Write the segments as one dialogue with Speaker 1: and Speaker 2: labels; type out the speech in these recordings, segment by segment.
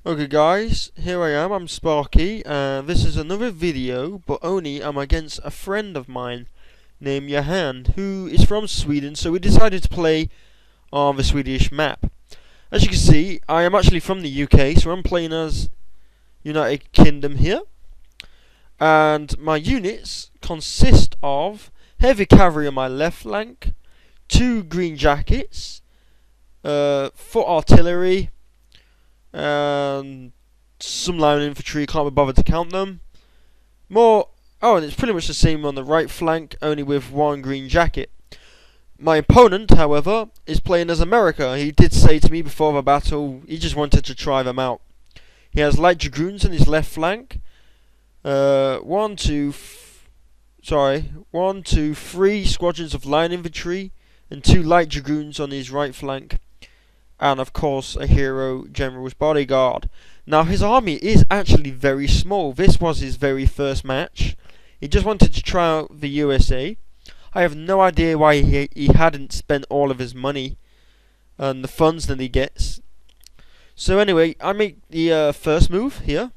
Speaker 1: Okay guys, here I am, I'm Sparky, and this is another video, but only I'm against a friend of mine named Johan, who is from Sweden, so we decided to play on the Swedish map. As you can see, I am actually from the UK, so I'm playing as United Kingdom here, and my units consist of heavy cavalry on my left flank, 2 green jackets, foot artillery, and some line infantry, can't be bothered to count them. And it's pretty much the same on the right flank, only with 1 green jacket. My opponent, however, is playing as America. He did say to me before the battle, he just wanted to try them out. He has light dragoons on his left flank. 1, 2, 3 squadrons of line infantry, and 2 light dragoons on his right flank. And of course a hero general's bodyguard. Now his army is actually very small. This was his very first match. He just wanted to try out the USA. I have no idea why he hadn't spent all of his money and the funds that he gets. So anyway, I make the first move here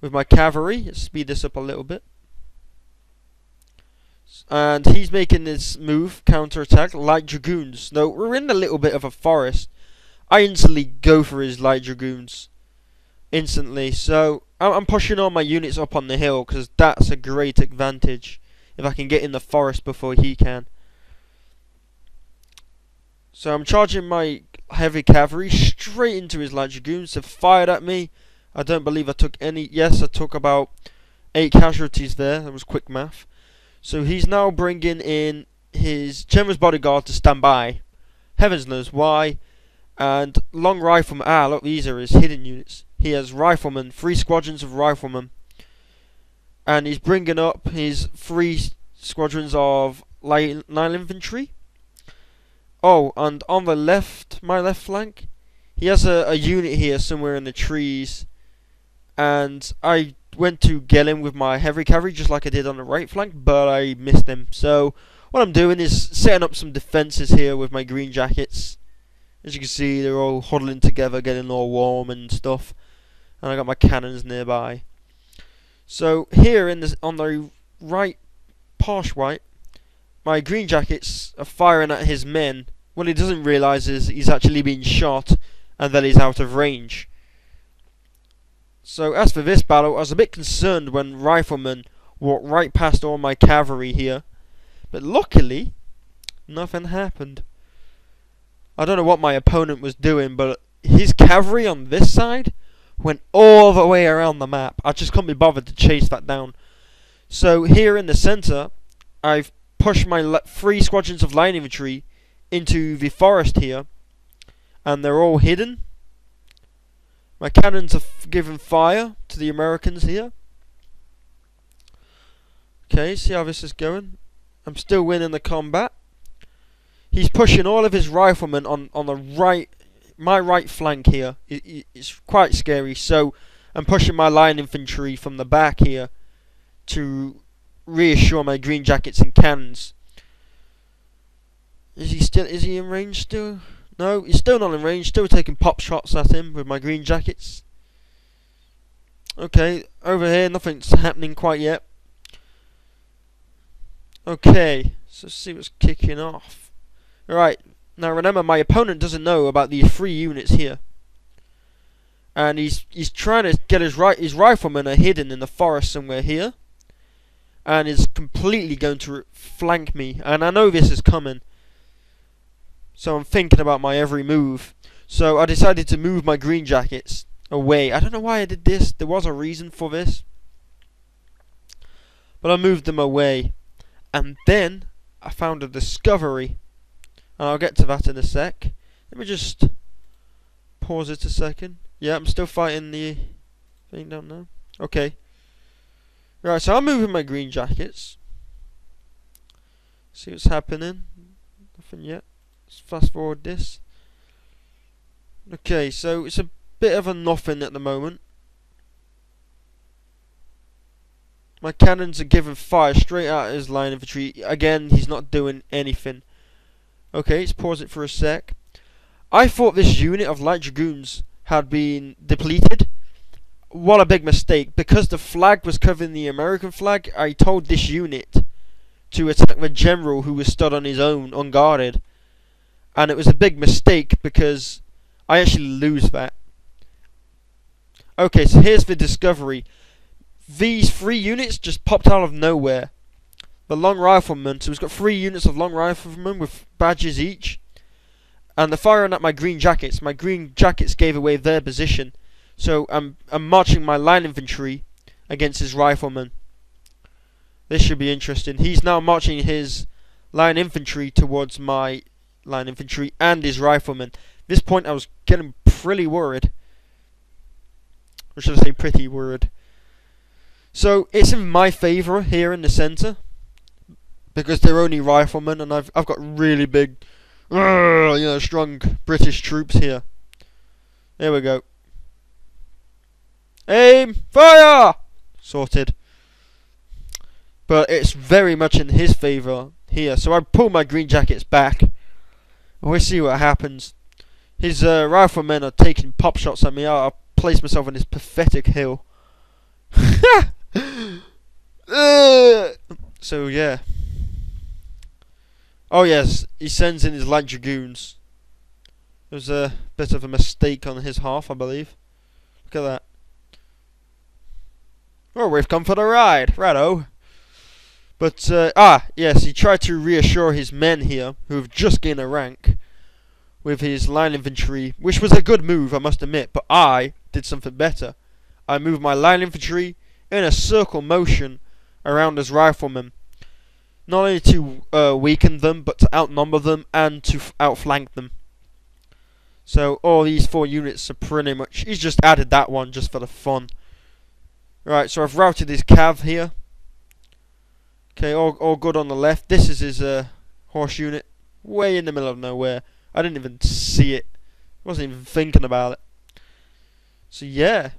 Speaker 1: with my cavalry. Let's speed this up a little bit. And he's making this move, counter-attack, light dragoons. Now, we're in a little bit of a forest. I instantly go for his light dragoons. Instantly. So, I'm pushing all my units up on the hill, because that's a great advantage. If I can get in the forest before he can. So, I'm charging my heavy cavalry straight into his light dragoons. They've fired at me. I don't believe I took any. Yes, I took about 8 casualties there. That was quick math. So he's now bringing in his general's bodyguard to stand by. Heavens knows why. And long riflemen. Look, these are his hidden units. He has riflemen, 3 squadrons of riflemen. And he's bringing up his 3 squadrons of light infantry. Oh, and on the left, my left flank, he has a unit here somewhere in the trees. And I went to get him with my heavy cavalry just like I did on the right flank, but I missed him. So what I'm doing is setting up some defences here with my green jackets. As you can see, they're all huddling together, getting all warm and stuff. And I got my cannons nearby. So here on the right, partial right, my green jackets are firing at his men. What he doesn't realise is he's actually being shot and that he's out of range. So as for this battle, I was a bit concerned when riflemen walked right past all my cavalry here. But luckily, nothing happened. I don't know what my opponent was doing, but his cavalry on this side went all the way around the map. I just couldn't be bothered to chase that down. So here in the centre, I've pushed my 3 squadrons of line infantry into the forest here. And they're all hidden. My cannons are giving fire to the Americans here. Okay, see how this is going. I'm still winning the combat. He's pushing all of his riflemen on the right, my right flank here. It's quite scary. So I'm pushing my line infantry from the back here to reassure my green jackets and cannons. Is he in range still? No, he's still not in range, still taking pop shots at him with my green jackets. Okay, over here, nothing's happening quite yet. Okay, so let's see what's kicking off. Alright, now remember, my opponent doesn't know about these 3 units here. And he's trying to get his riflemen are hidden in the forest somewhere here. And is completely going to flank me. And I know this is coming. So I'm thinking about my every move. So I decided to move my green jackets away. I don't know why I did this. There was a reason for this. But I moved them away. And then I found a discovery. And I'll get to that in a sec. Let me just pause it a second. Yeah, I'm still fighting the thing down now. Okay. Right, so I'm moving my green jackets. See what's happening. Nothing yet. Let's fast forward this. Okay, so it's a bit of a nothing at the moment. My cannons are giving fire straight at his line infantry. Again, he's not doing anything. Okay, let's pause it for a sec. I thought this unit of light dragoons had been depleted. What a big mistake. Because the flag was covering the American flag, I told this unit to attack the general who was stood on his own, unguarded. And it was a big mistake because I actually lose that. Okay, so here's the discovery. These 3 units just popped out of nowhere. The long riflemen, so we've got 3 units of long riflemen with badges each. And they're firing at my green jackets. My green jackets gave away their position. So I'm marching my line infantry against his riflemen. This should be interesting. He's now marching his line infantry towards my line infantry and his riflemen. At this point I was getting pretty worried. Or should I say pretty worried. So it's in my favour here in the centre. Because they're only riflemen and I've got really big, strong British troops here. There we go. Aim! Fire! Sorted. But it's very much in his favour here. So I pull my green jackets back. And we'll see what happens. His riflemen are taking pop shots at me. I'll place myself on this pathetic hill. So yeah. Oh yes, he sends in his light dragoons. There was a bit of a mistake on his half, I believe. Look at that. Oh, we've come for the ride, righto. But, yes, he tried to reassure his men here, who have just gained a rank, with his line infantry, which was a good move, I must admit, but I did something better. I moved my line infantry in a circle motion around his riflemen, not only to weaken them, but to outnumber them and to outflank them. So all these 4 units are pretty much... He's just added that one just for the fun. Right, so I've routed his cav here. Okay, all good on the left. This is his horse unit, way in the middle of nowhere. I didn't even see it. Wasn't even thinking about it. So yeah,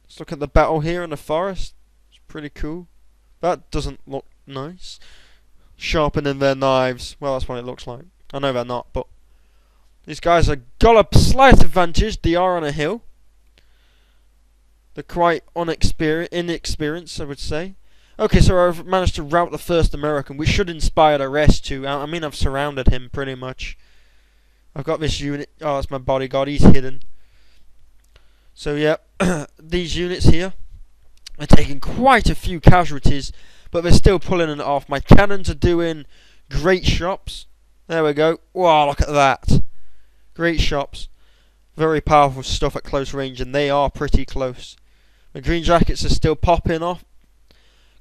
Speaker 1: let's look at the battle here in the forest. It's pretty cool. That doesn't look nice. Sharpening their knives. Well, that's what it looks like. I know they're not, but these guys have got a slight advantage. They are on a hill. They're quite inexperienced, I would say. Okay, so I've managed to rout the first American, which should inspire the rest too. I mean, I've surrounded him pretty much. I've got this unit. Oh, that's my bodyguard. He's hidden. So yeah, these units here are taking quite a few casualties, but they're still pulling it off. My cannons are doing great shots. There we go. Wow, look at that. Great shots. Very powerful stuff at close range, and they are pretty close. The green jackets are still popping off.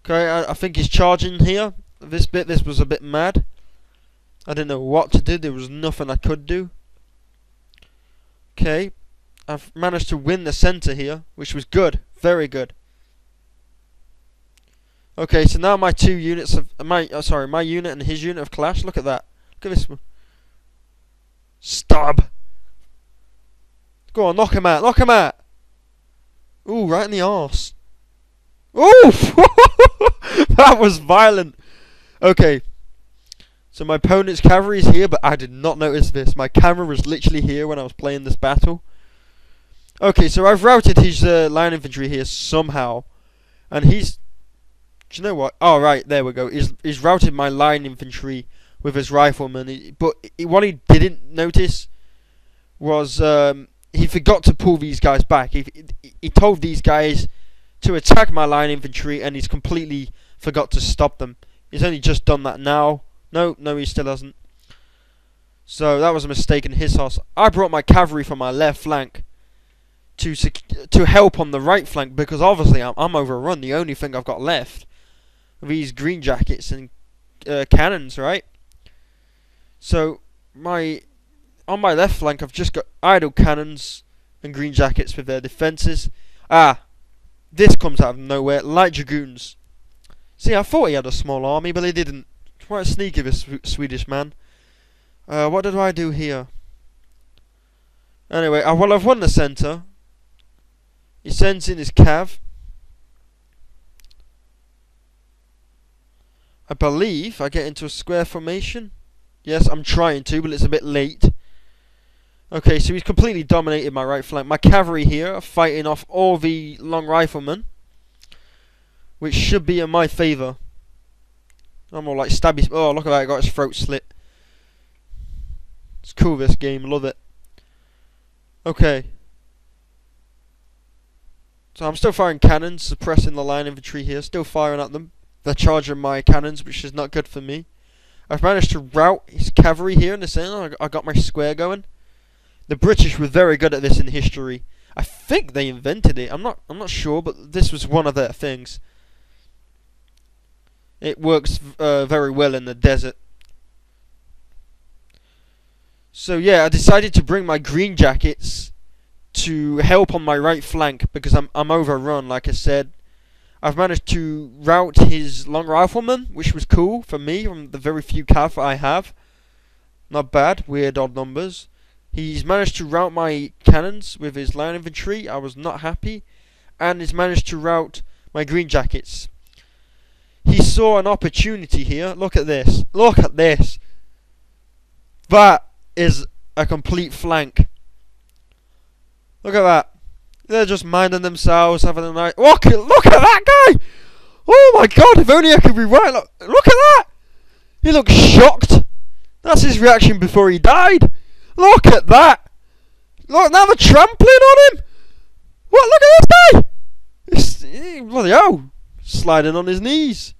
Speaker 1: Okay, I think he's charging here. This was a bit mad. I didn't know what to do. There was nothing I could do. Okay, I've managed to win the centre here, which was good, very good. Okay, so now my 2 units of my unit and his unit have clashed. Look at that. Look at this one. Stab. Go on, knock him out. Knock him out. Ooh, right in the arse. Ooh! That was violent. Okay. So my opponent's cavalry is here, but I did not notice this. My camera was literally here when I was playing this battle. Okay, so I've routed his line infantry here somehow. And he's... Do you know what? Oh, right, there we go. He's routed my line infantry with his riflemen. But what he didn't notice was he forgot to pull these guys back. He told these guys to attack my line infantry, and he's completely forgot to stop them. He's only just done that now. No, he still hasn't. So that was a mistake in his house. I brought my cavalry from my left flank to help on the right flank, because obviously I'm overrun. The only thing I've got left are these green jackets and cannons, right? So on my left flank I've just got idle cannons and green jackets with their defences. This comes out of nowhere. Light dragoons. See, I thought he had a small army, but he didn't. Quite sneaky, this Swedish man. What did I do here? Anyway, well, I've won the centre. He sends in his cav. I believe I get into a square formation. Yes, I'm trying to, but it's a bit late. Okay, so he's completely dominated my right flank. My cavalry here are fighting off all the long riflemen, which should be in my favour. I'm more like stabby. Oh, look at that! I got his throat slit. It's cool, this game. Love it. Okay. So I'm still firing cannons, suppressing the line infantry here. Still firing at them. They're charging my cannons, which is not good for me. I've managed to rout his cavalry here in the centre. I got my square going. The British were very good at this in history. I think they invented it. I'm not sure, but this was one of their things. It works very well in the desert. So yeah, I decided to bring my green jackets to help on my right flank because I'm overrun, like I said. I've managed to rout his long rifleman, which was cool for me from the very few cav I have. Not bad, weird odd numbers. He's managed to rout my cannons with his line infantry. I was not happy. And he's managed to rout my green jackets. He saw an opportunity here. Look at this. Look at this. That is a complete flank. Look at that. They're just minding themselves, having a night. Look at that guy! Oh my god, if only I could rewind. Look at that! He looks shocked. That's his reaction before he died. Look at that! Look, now they're trampling on him! What? Look at this guy! Bloody hell! Sliding on his knees.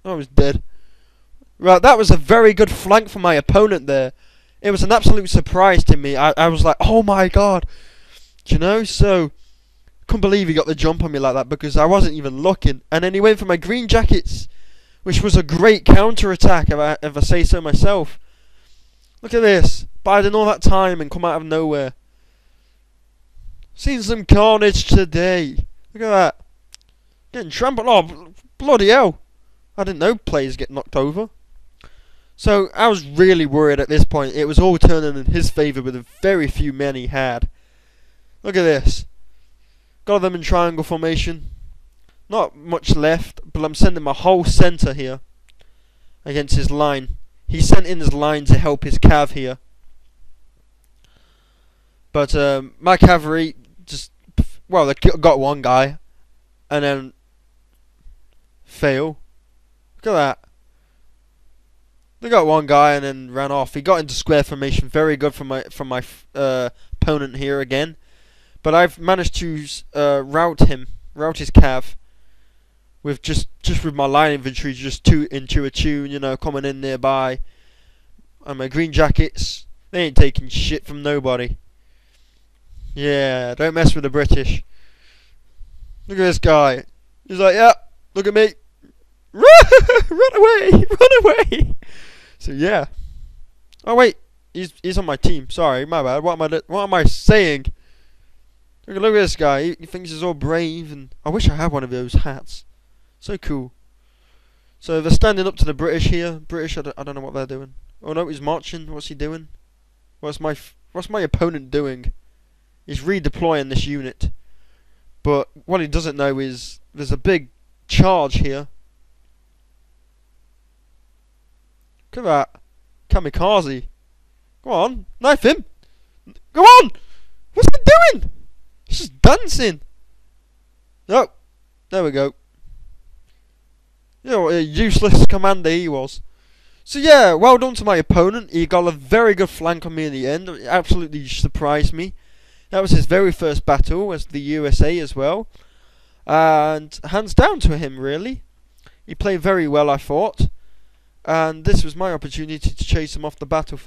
Speaker 1: Oh, he's dead. Right, that was a very good flank for my opponent there. It was an absolute surprise to me. I was like, oh my god. Do you know? So, couldn't believe he got the jump on me like that because I wasn't even looking. And then he went for my green jackets, which was a great counter-attack, if I say so myself. Look at this. Biding all that time and come out of nowhere. Seen some carnage today. Look at that. Getting trampled. Oh, bloody hell. I didn't know players get knocked over. So, I was really worried at this point. It was all turning in his favour with the very few men he had. Look at this. Got them in triangle formation. Not much left, but I'm sending my whole centre here against his line. He sent in his line to help his cav here. But my cavalry just, well, they got one guy and then fail. Look at that. They got one guy and then ran off. He got into square formation. Very good from my opponent here again. But I've managed to rout his cav with just with my line infantry just into a tune, you know, coming in nearby. And my green jackets, they ain't taking shit from nobody. Yeah, don't mess with the British. Look at this guy. He's like, yeah, look at me. Run away, run away. So yeah. Oh wait, he's on my team. Sorry, my bad. What am I saying? Look at this guy. He thinks he's all brave, and I wish I had one of those hats. So cool. So they're standing up to the British here. British, I don't know what they're doing. Oh no, he's marching. What's he doing? What's my opponent doing? He's redeploying this unit. But what he doesn't know is there's a big charge here. Look at that. Kamikaze. Go on, knife him. Go on. What's he doing? He's just dancing. Oh, there we go. You know what a useless commander he was. So yeah, well done to my opponent. He got a very good flank on me in the end. It absolutely surprised me. That was his very first battle as the USA as well. And hands down to him, really. He played very well, I thought. And this was my opportunity to chase him off the battlefield.